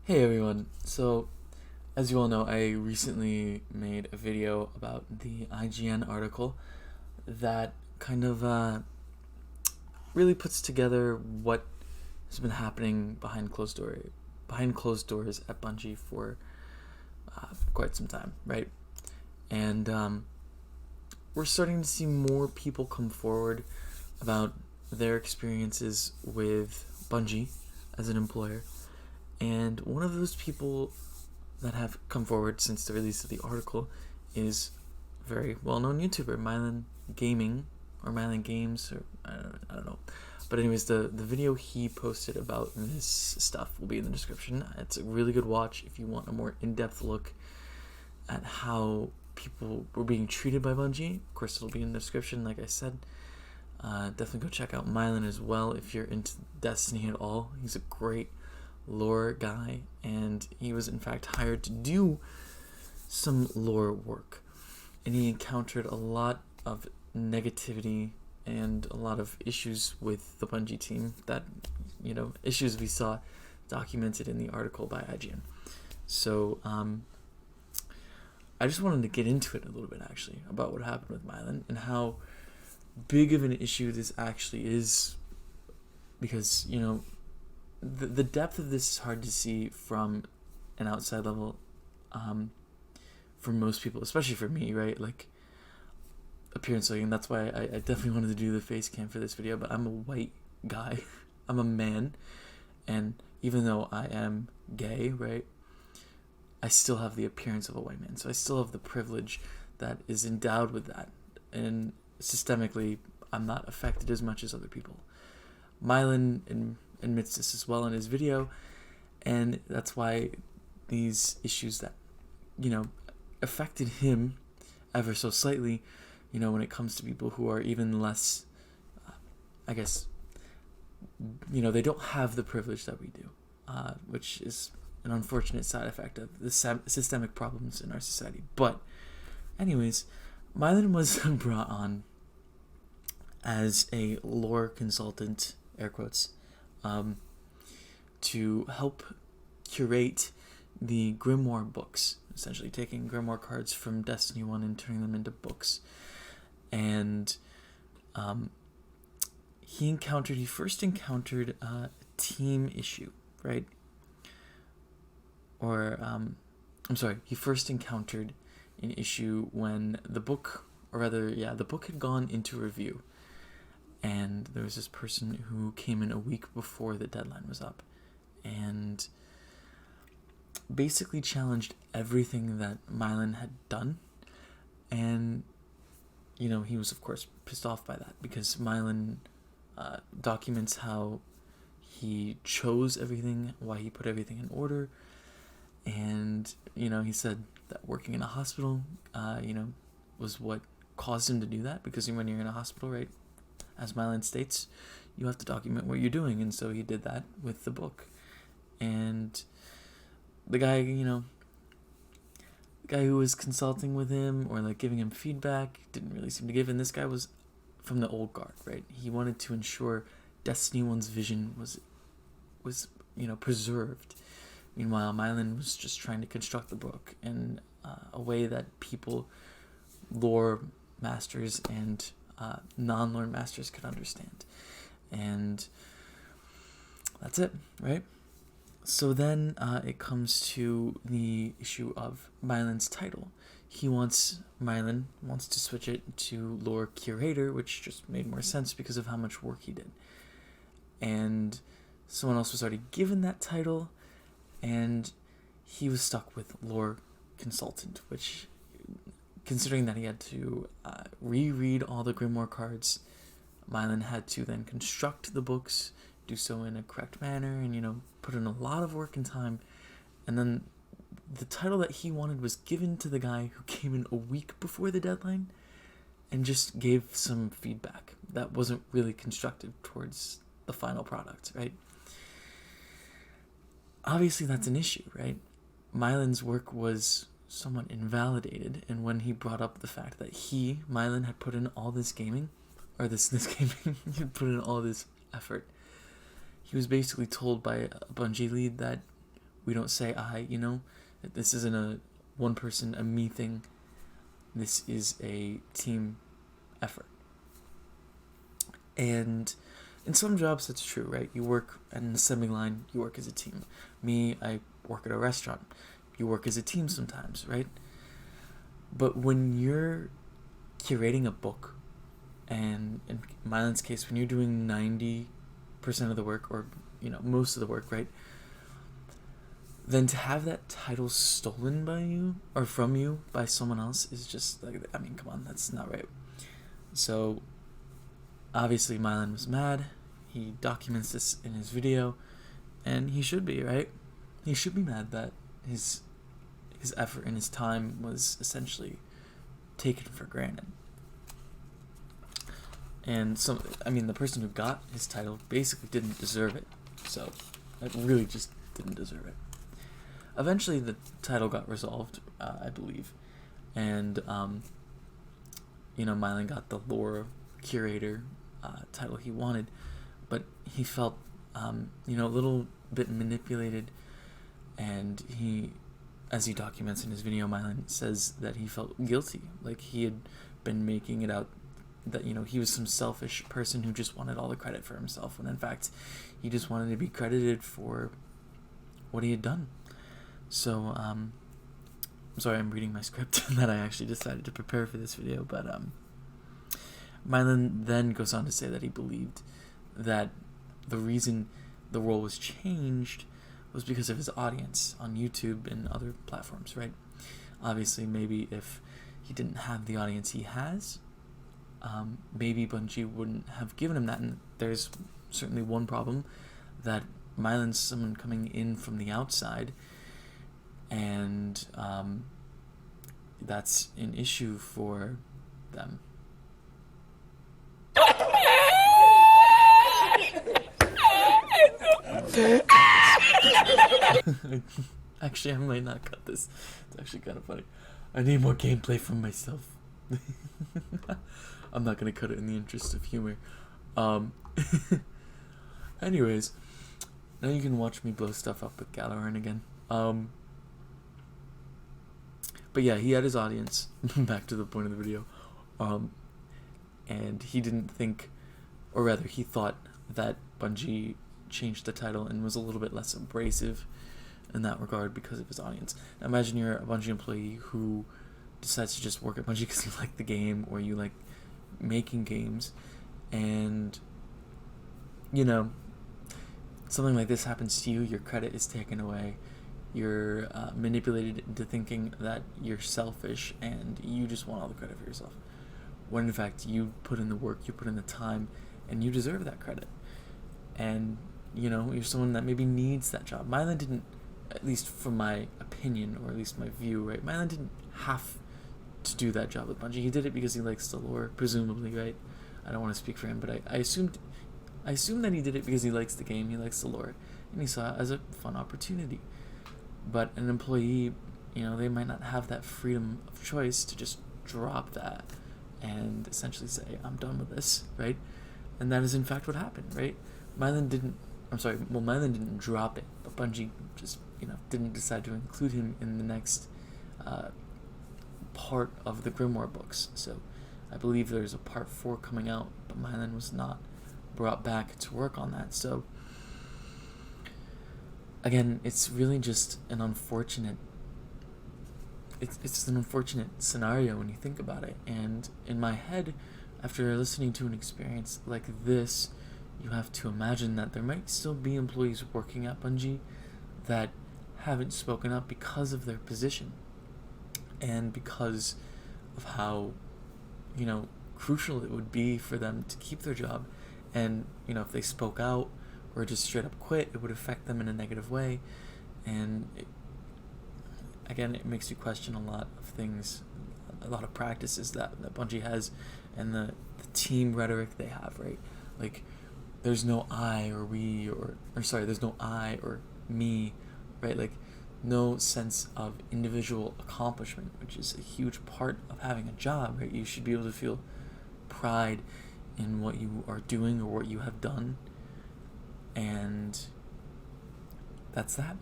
Hey everyone, so as you all know, I recently made a video about the IGN article that kind of really puts together what has been happening behind closed doors at Bungie for quite some time, right? And we're starting to see more people come forward about their experiences with Bungie as an employer. And one of those people that have come forward since the release of the article is a very well-known YouTuber, Myelin Gaming, or Myelin Games, or I don't know. But anyways, the video he posted about this stuff will be in the description. It's a really good watch if you want a more in-depth look at how people were being treated by Bungie. Of course, it'll be in the description, like I said. Definitely go check out Myelin as well if you're into Destiny at all. He's a great lore guy, and he was in fact hired to do some lore work, and he encountered a lot of negativity and a lot of issues with the Bungie team that, issues we saw documented in the article by IGN. So I just wanted to get into it a little bit, actually, about what happened with Myelin and how big of an issue this actually is, because the depth of this is hard to see from an outside level, for most people, especially for me, right? Like, appearance looking. That's why I definitely wanted to do the face cam for this video. But I'm a white guy, I'm a man, and even though I am gay, right, I still have the appearance of a white man. So I still have the privilege that is endowed with that, and systemically, I'm not affected as much as other people. Myelin admits this as well in his video, and that's why these issues that affected him ever so slightly, when it comes to people who are even less, I guess, they don't have the privilege that we do, which is an unfortunate side effect of the systemic problems in our society. But anyways, Myelin was brought on as a lore consultant, air quotes, to help curate the Grimoire books, essentially taking Grimoire cards from Destiny 1 and turning them into books. And he first encountered a team issue, right? He first encountered an issue when the book had gone into review. And there was this person who came in a week before the deadline was up and basically challenged everything that Myelin had done. And, he was, of course, pissed off by that because Myelin documents how he chose everything, why he put everything in order. And, he said that working in a hospital, was what caused him to do that, because when you're in a hospital, right, as Myelin states, you have to document what you're doing, and so he did that with the book. And the guy, the guy who was consulting with him or like giving him feedback didn't really seem to give. And this guy was from the old guard, right? He wanted to ensure Destiny 1's vision was preserved. Meanwhile, Myelin was just trying to construct the book in a way that people, lore masters and non-lore masters, could understand. And that's it, right? So then it comes to the issue of Myelin's title. Myelin wants to switch it to lore curator, which just made more sense because of how much work he did. And someone else was already given that title, and he was stuck with lore consultant, which, considering that he had to reread all the Grimoire cards, Myelin had to then construct the books, do so in a correct manner, and put in a lot of work and time. And then the title that he wanted was given to the guy who came in a week before the deadline and just gave some feedback that wasn't really constructive towards the final product, right? Obviously that's an issue, right? Myelin's work was somewhat invalidated, and when he brought up the fact that Myelin, had put in all this gaming, or this gaming, he had put in all this effort, he was basically told by a Bungie lead that, We don't say I, this isn't a one person, a me thing. This is a team effort. And in some jobs, that's true, right? You work at an assembly line, you work as a team. Me, I work at a restaurant. You work as a team sometimes, right? But when you're curating a book, and in Myelin's case, when you're doing 90% of the work, or most of the work, right? Then to have that title stolen by you or from you by someone else is just like, I mean, come on, that's not right. So obviously Myelin was mad. He documents this in his video, and he should be, right? He should be mad that his effort and his time was essentially taken for granted. And the person who got his title basically didn't deserve it. So, it really just didn't deserve it. Eventually, the title got resolved, I believe. And, Myelin got the lore curator title he wanted. But he felt, a little bit manipulated. And he, as he documents in his video, Myelin says that he felt guilty. Like he had been making it out that he was some selfish person who just wanted all the credit for himself, when in fact he just wanted to be credited for what he had done. So I'm sorry, I'm reading my script that I actually decided to prepare for this video, but Myelin then goes on to say that he believed that the reason the role was changed was because of his audience on YouTube and other platforms, right? Obviously, maybe if he didn't have the audience he has, maybe Bungie wouldn't have given him that. And there's certainly one problem, that Myelin's someone coming in from the outside, and that's an issue for them. Actually, I might not cut this. It's actually kind of funny. I need more gameplay from myself. I'm not gonna cut it in the interest of humor. Anyways, now you can watch me blow stuff up with Gallagher again. But yeah, he had his audience. Back to the point of the video. And he didn't think, or rather, he thought that Bungie changed the title and was a little bit less abrasive in that regard because of his audience. Now imagine you're a Bungie employee who decides to just work at Bungie because you like the game, or you like making games, and something like this happens to you. Your credit is taken away. You're manipulated into thinking that you're selfish and you just want all the credit for yourself, when in fact you put in the work, you put in the time, and you deserve that credit. And you're someone that maybe needs that job. Myelin didn't, at least from my opinion, or at least my view, right? Myelin didn't have to do that job with Bungie. He did it because he likes the lore, presumably, right? I don't want to speak for him, but I assume that he did it because he likes the game, he likes the lore, and he saw it as a fun opportunity. But an employee, they might not have that freedom of choice to just drop that and essentially say, I'm done with this, right? And that is in fact what happened, right? Myelin didn't drop it, but Bungie just, didn't decide to include him in the next part of the Grimoire books. So I believe there's a part 4 coming out, but Myelin was not brought back to work on that. So again, it's really just an unfortunate it's an unfortunate scenario when you think about it. And in my head, after listening to an experience like this, you have to imagine that there might still be employees working at Bungie that haven't spoken up because of their position and because of how crucial it would be for them to keep their job. And if they spoke out or just straight up quit, it would affect them in a negative way. And it makes you question a lot of things, a lot of practices that Bungie has, and the team rhetoric they have, right? Like, there's no I or we, there's no I or me, right? Like, no sense of individual accomplishment, which is a huge part of having a job, right? You should be able to feel pride in what you are doing or what you have done, and that's that.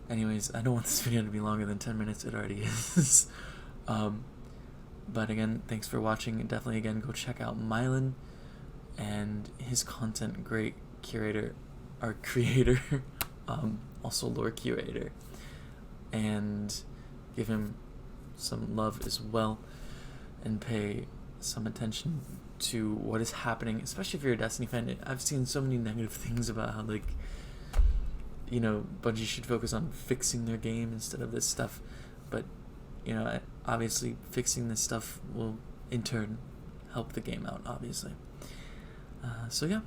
Anyways, I don't want this video to be longer than 10 minutes. It already is. But again, thanks for watching. And definitely, again, go check out Myelin and his content. Great curator, our creator, also lore curator. And give him some love as well. And pay some attention to what is happening, especially if you're a Destiny fan. I've seen so many negative things about how, like, you know, Bungie should focus on fixing their game instead of this stuff. But, you know, obviously fixing this stuff will in turn help the game out, obviously. So yeah,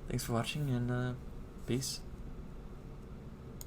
thanks for watching, and peace.